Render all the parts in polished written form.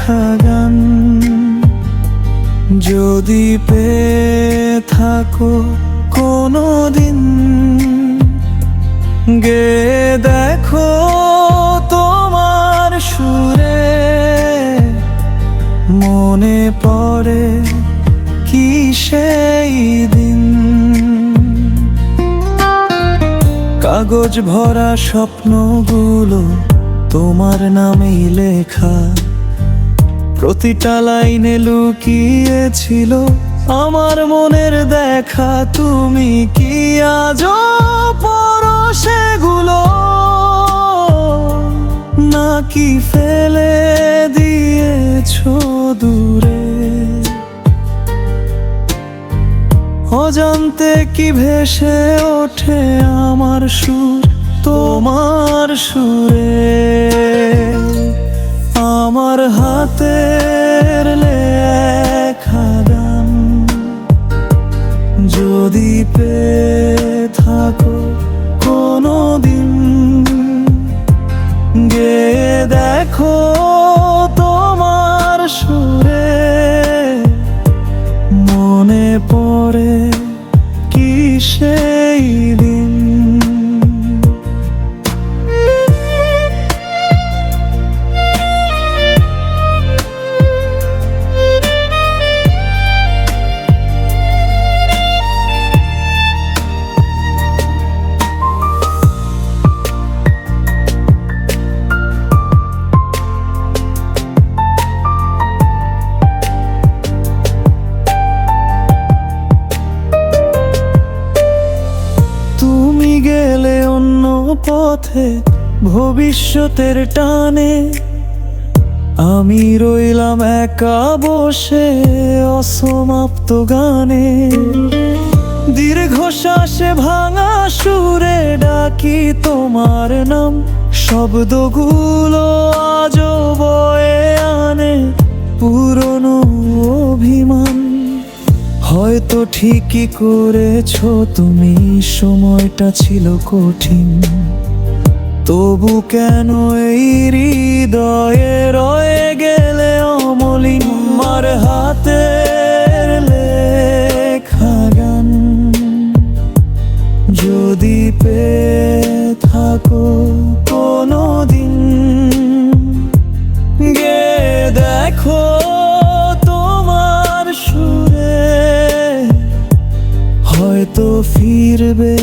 লেখা গান। যদি পেয়ে থাকো কোনো দিন, গেয়ে দেখো তোমার সুরে। মনে পড়ে কি সেই দিন, কাগজ ভরা স্বপ্নগুলো তোমার নামেই লেখা। প্রতিটা লাইনে লুকিয়েছিল আমার মনের দেখা। তুমি কি আজও পড়ো সেগুলো, নাকি ফেলে দিয়েছো দূরে? অজান্তে কি ভেসে ওঠে আমার সুর তোমার সুরে। আমার হাতের লেখা গান, যদি পেয়ে থাকো কোনো দিন, গেয়ে দেখো তোমার সুরে। মনে পড়ে কি সেই দিন। তুমি গেলে অন্য পথে ভবিষ্যতের টানে, আমি রইলাম একা বসে অসমাপ্ত গানে। দীর্ঘশ্বাসে ভাঙা সুরে ডাকি তোমার নাম, শব্দগুলো আজও বয়ে আনে পুরনো অভিমান। হয়তো ঠিকই করেছো তুমি, সময়টা ছিল কঠিন। তবু কেন এই হৃদয়ে রয়ে গেলে অমলিন? আমার হাতের লেখা গান, যদি পেয়ে থাকো কোনো দিন, গেয়ে দেখো তোমার সুরে। হয়তো ফিরবে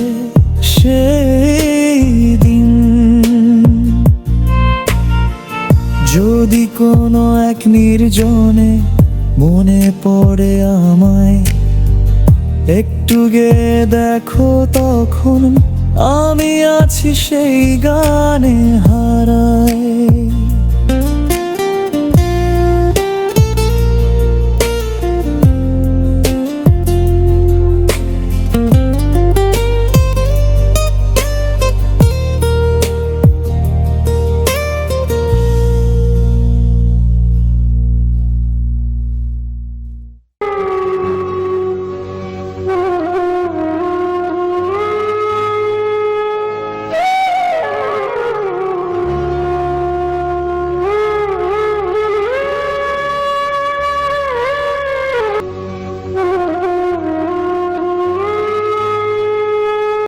সেই দিন, যদি কোনো এক নির্জনে মনে পড়ে আমায়। একটু গেয়ে দেখো তখন আমি আছি সেই গানে হারা।